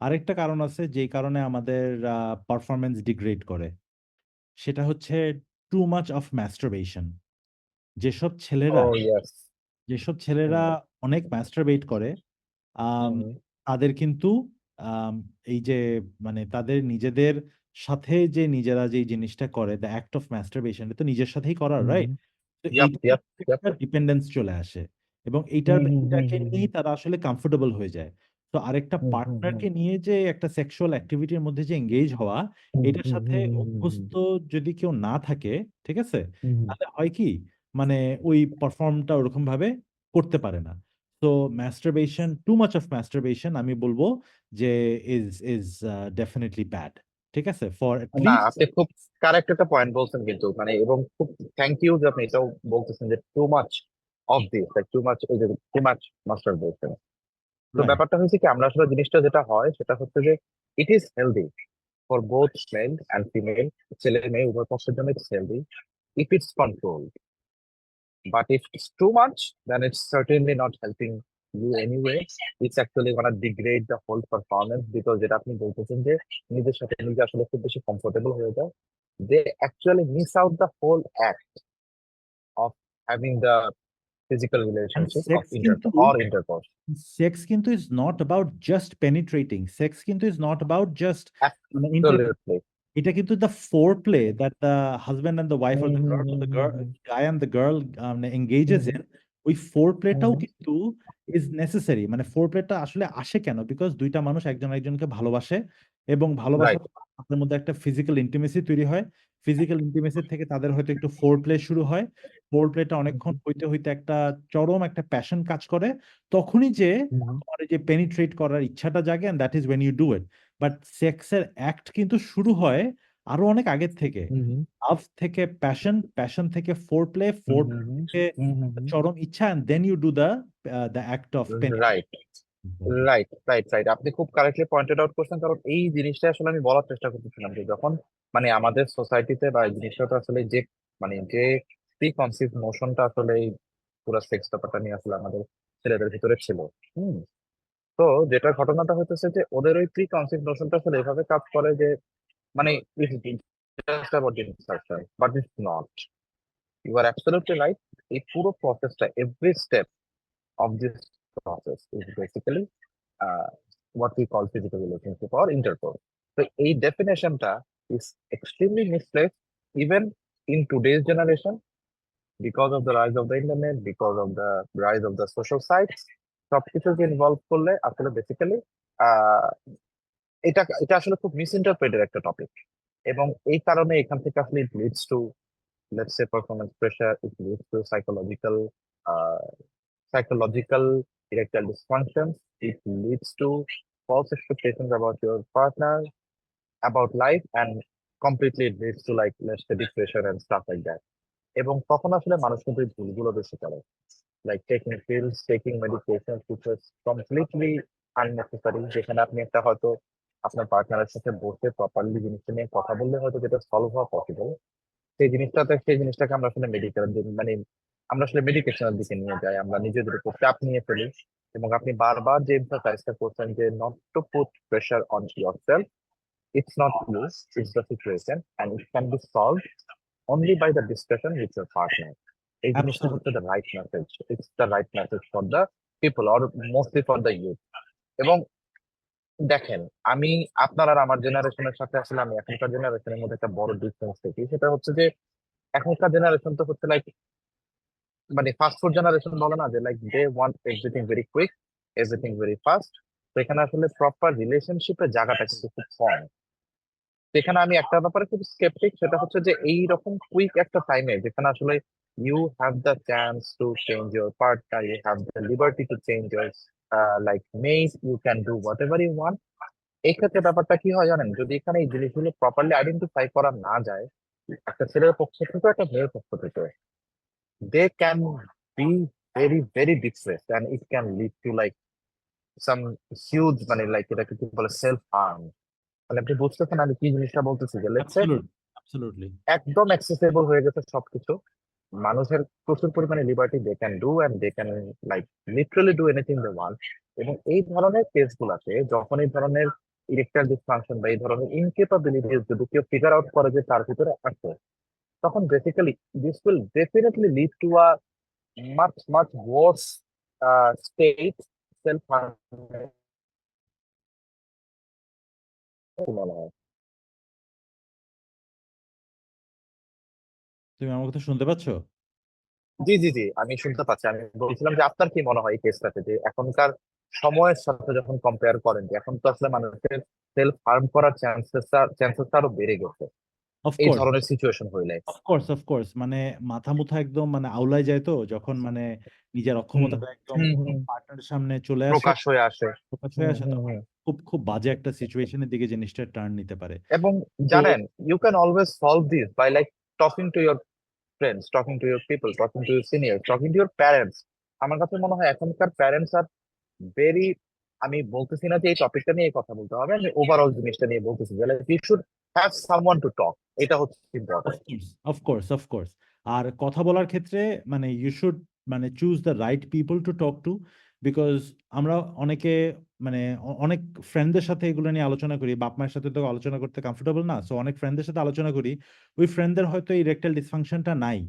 আরেকটা কারণ আছে যেই কারণে আমাদের পারফরমেন্স ডিগ্রেড করে, সেটা হচ্ছে টু মাচ অফ ম্যাস্টারবেশন। যেসব ও ছেলেরা ইয়েস। যেসব ছেলেরা অনেক ম্যাস্টারবেট করে, আম, তাদের কিন্তু আম, এই যে মানে তাদের নিজেদের সাথে যে নিজেরা যে জিনিসটা করে, দ্য অ্যাক্ট অফ ম্যাস্টারবেশন, তো নিজের সাথেই করার, রাইট? তো ইয়াপ এইটার ইয়াপ মধ্যে ইয়াপ। একটা ডিপেন্ডেন্স চলে আসে এবং এইটাকে নিয়েই তারা আসলে কমফোর্টেবল হয়ে যায়। তো আরেকটা পার্টনারকে নিয়ে যে একটা সেক্সুয়াল অ্যাক্টিভিটির মধ্যে যে এঙ্গেজ হওয়া, এটার সাথে অভ্যস্ত যদি কেউ না থাকে, ঠিক আছে, তাহলে হয় কি, মানে ওই পারফর্মটা ওরকম ভাবে করতে পারে না। তো ম্যাস্টারবেশন, টু মাচ অফ ম্যাস্টারবেশন, আমি বলবো যে ইজ ইজ ডেফিনেটলি ব্যাড। ঠিক আছে, ফর অ্যাট না, লিস্ট। আপনি খুব কারেক্ট একটা পয়েন্ট বলছেন কিন্তু মানে, এবং খুব থ্যাংক ইউ যে আপনি এটাও বলতেছেন যে too much of this, like too much, এই যে টু মাচ মাস্টার বলছেন। তো রাইট। ব্যাপারটা হচ্ছে কি, আমরা আসলে জিনিসটা যেটা হয় সেটা হচ্ছে যে it is healthy for both male and female, ছেলে মেয়ে উভয় পক্ষের জন্য it's healthy if it's control. But if it's too much, then it's certainly not helping you anyway. It's actually gonna degrade the whole performance because যেটা আপনি বলতেছেন যে নিজের সাথে নিজে আসলে খুব বেশি কমফোর্টেবল হয়ে যায়, they actually miss out the whole act of having the physical And relationship of sex কিন্তু intercourse. সেক্স কিন্তু is not about just penetrating, sex কিন্তু ইজ নট অ্যাবাউট জাস্ট মানে Absolutely. এটা কিন্তু the foreplay that the husband and the wife or the girl, Mm-hmm. Guy and the girl engages in, ওই ফোর প্লেটাও Mm-hmm. কিন্তু is necessary. মানে ফোর প্লেটা আসলে আসে কেন? বিকজ দুইটা মানুষ একজন একজনকে ভালোবাসে এবং Right. ভালোবাসার তাদের মধ্যে একটা ফিজিক্যাল ইন্টিমেসি তৈরি হয়। ফিজিক্যাল ইন্টিমেসি থেকে তাদের হয়তো একটু ফোর প্লে শুরু হয়। ফোর প্লেটা অনেকক্ষণ হইতে হইতে একটা চরম একটা প্যাশন কাজ করে, তখনই যে Mm-hmm. তোমার এই যে পেনিট্রেট করার ইচ্ছাটা জাগে, and that is when you do it. But সেক্সের অ্যাক্ট কিন্তু শুরু হয় আরো অনেক আগের থেকে। Mm-hmm. লাভ থেকে প্যাশন, প্যাশন থেকে ফোর প্লে, ফোর Mm-hmm. থেকে Mm-hmm. চরম ইচ্ছা, and then you do the act of Right. Right right right, আপনি খুব কারেক্টলি পয়েন্টেড আউট করছেন, কারণ এই জিনিসটা আসলে আমি বলার চেষ্টা করতেছিলাম যে যখন মানে আমাদের সোসাইটিতে বা এই জিনিসটা তো আসলে যে মানে যে প্রি কনসিভ নোশনটা আসলে এই পুরো সেক্স ব্যাপারটা নিয়ে আসলে আমাদের ছেলেদের ভিতরে ছিল। হুম। তো যেটা ঘটনাটা হতেছে যে ওদের ওই প্রি কনসিভ নোশনটা আসলে এভাবে কাজ করে যে মানে just about insertion, but it's not. You are absolutely right, এই পুরো প্রসেসটা, every step of this process is basically uh, what we call physical relationship or intercourse. So a definition ta is extremely misplaced even in today's generation because of the rise of the internet, because of the rise of the social sites. সবকিছুকে involve করলে আসলে basically এটা এটা আসলে খুব মিসইন্টারপ্রেটেড একটা topic. এবং এই কারণে এখান থেকে আসলে it leads to, let's say, performance pressure, it leads to psychological erectile dysfunction. It leads to false expectations about your partner, about life, and completely it leads to like let's say depression and stuff like that. এবং তখন আসলে মানুষ কিন্তু এই ভুলগুলো বেশি করে, like taking pills, taking medication, which was completely unnecessary, যেখানে আপনি একটা হয়তো আপনার পার্টনারের সাথে বসে প্রপারলি জিনিসটা নিয়ে কথা বললে হয়তো যেটা সলভ হওয়া পসিবল, সেই জিনিসটাকে আমরা আসলে মেডিকেল মানে আমরা আসলে মেডিকেশনের দিকে নিয়ে যাই, আমরা নিজেদের উপর চাপ নিয়ে ফেলি। এবং আপনি বারবার যে এমফাসাইজটা করছেন যে not to put pressure on yourself, it's not you, it's the situation, and it can be solved only by the discussion with your partner. এই জিনিসটা হচ্ছে Absolutely. the right message. It's the right message for the people or mostly for the youth. এবং দেখেন, আমি আপনার আর আমার জেনারেশনের সাথে আসলে আমি এখনকার জেনারেশনের মধ্যে একটা বড় ডিফারেন্স দেখি, সেটা হচ্ছে যে এখনকার জেনারেশন তো হচ্ছে লাইক মানে ফাস্ট ফুড জেনারেশন বলে না, যে like they want everything very quick, everything very fast. তো এখানে আসলে প্রপার রিলেশনশিপের জায়গাটা কিন্তু খুব কম। তো এখানে আমি একটা ব্যাপারে খুব স্কেপটিক, সেটা হচ্ছে যে এই রকম কুইক একটা টাইমে যেখানে আসলে you have the chance to change your partner, you have the liberty to change your like mate, you can do whatever you want. এই ক্ষেত্রে ব্যাপারটা কি হয় জানেন, যদি এখানে এই জিনিসগুলো প্রপারলি আইডেন্টিফাই করা না যায়, একটা ছেলের পক্ষ থেকে একটা মেয়ের পক্ষ থেকে, they can be very very depressed and it can lead to like some huge মানে লাইক এটাকে কি বলে সেলফ হার্ম। মানে আপনি বুঝতেছেন আমি কি জিনিসটা বলতেছি, যে লেটস সে Absolutely. Absolutely. একদম অ্যাক্সেসিবল হয়ে গেছে সবকিছু, মানুষের প্রচুর পরিমাণে liberty, they can do and they can like literally do anything they want. এবং এই ধরনের কেস গুলাতে যখন এই ধরনের ইরেকটাইল ডিসফাংশন বা এই ধরনের ইনকেপাবিলিটিস যদি কেউ ফিগার আউট করে যে তার ভিতরে আছে, তখন basically this will definitely lead to a much much worse state self harm মনে হয়। তুমি আমার কথা শুনতে পাচ্ছ? জি জি জি, আমি শুনতে পাচ্ছি। আমি বলছিলাম যে আপনার কি মনে হয় এই কেসটাতে, যে এখনকার সময়ের সাথে যখন কম্পেয়ার করেন, যে এখন তো আসলে মানুষের সেলফ হার্ম করার চান্সেস আরো বেড়ে গেছে অফ এই কোর্স, ধরনের সিচুয়েশন হইলে। অফ কোর্স, মানে মাথা মুথা একদম মানে আউলায় যায় তো যখন মানে নিজের হুম অক্ষমতাটা একদম হুম হুম, পার্টনারের সামনে চলে আসে, প্রকাশ হয়ে আসে। প্রকাশ হুম হয়ে আসে, হুম তখন হুম। খুব খুব বাজে একটা সিচুয়েশনের দিকে জিনিসটা টার্ন নিতে পারে। এবং তো জানেন, you can always solve this by like talking to your friends, talking to your people, talking to your senior, talking to your parents. আমার কাছে মনে হয় এখনকার প্যারেন্টস আর ভেরি, আমি বলতেছি না যে এই টপিকটা নিয়ে কথা বলতে হবে, আমি ওভারঅল জিনিসটা নিয়ে বলতেছি যে you should have someone to talk, এটা হচ্ছে ইম্পর্টেন্ট। অফ কোর্স আর কথা বলার ক্ষেত্রে মানে ইউ শুড মানে choose the right people to talk two, because আমরা অনেকে মানে অনেক ফ্রেন্ডদের সাথে এগুলো নিয়ে আলোচনা করি, বাপ মায়ের সাথে তো আলোচনা করতে কমফোর্টেবল না, সো অনেক ফ্রেন্ডদের সাথে আলোচনা করি, ওই ফ্রেন্ডদের হয়তো এই ইরেকটাইল ডিসফাংশনটা নাই,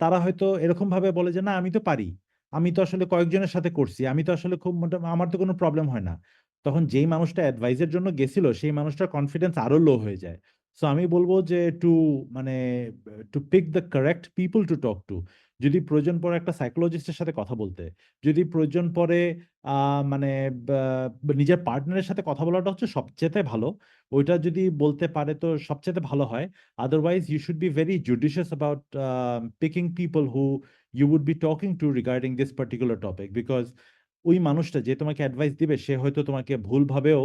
তারা হয়তো এরকম ভাবে বলে যে না আমি তো পারি, আমি তো আসলে কয়েকজনের সাথে করছি, আমি তো আসলে খুব আমার তো কোনো প্রবলেম হয় না। তখন যেই মানুষটা অ্যাডভাইজের জন্য গেছিল সেই মানুষটার কনফিডেন্স আরো লো হয়ে যায়। সো আমি বলবো যে মানে to pick the correct people to talk to, যদি প্রয়োজন পড়ে একটা সাইকোলজিস্টের সাথে কথা বলতে, যদি প্রয়োজন পড়ে মানে নিজের পার্টনারের সাথে কথা বলাটা হচ্ছে সবচেয়ে ভালো, ওইটা যদি বলতে পারে তো সবচেয়ে ভালো হয়। Otherwise you should be very judicious about picking people who you would be talking to regarding this particular topic, because ওই মানুষটা যে তোমাকে অ্যাডভাইস দিবে সে হয়তো তোমাকে ভুলভাবেও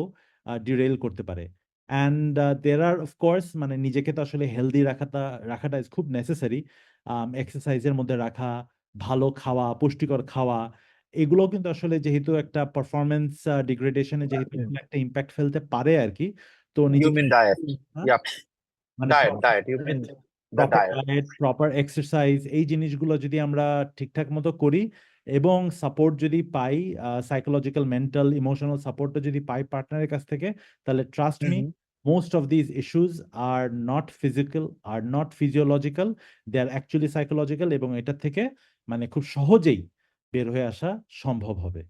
ডিরেইল করতে পারে। অ্যান্ড দের আর অফকোর্স মানে নিজেকে তো আসলে হেলদি রাখাটা ইজ খুব নেসেসারি, এক্সারসাইজের মধ্যে রাখা, ভালো খাওয়া, পুষ্টিকর খাওয়া, এগুলো কিন্তু আসলে যেহেতু একটা পারফরমেন্স ডিগ্রেডেশনে যেহেতু এগুলো একটা ইম্প্যাক্ট ফেলতে পারে আর কি, তো ইউ নিজেকে মিন ডায়েট? হ্যাঁ, ইয়াপ, মানে diet diet, you mean the proper diet. Diet, proper exercise, এই জিনিসগুলো যদি আমরা ঠিকঠাক মতো করি এবং সাপোর্ট যদি পাই, সাইকোলজিক্যাল মেন্টাল ইমোশনাল সাপোর্টটা যদি পাই পার্টনারের কাছ থেকে, তাহলে trust me, most of this issues are not physical, are not physiological, they are actually psychological, এবং এটা থেকে মানে খুব সহজেই বের হয়ে আসা সম্ভব হবে।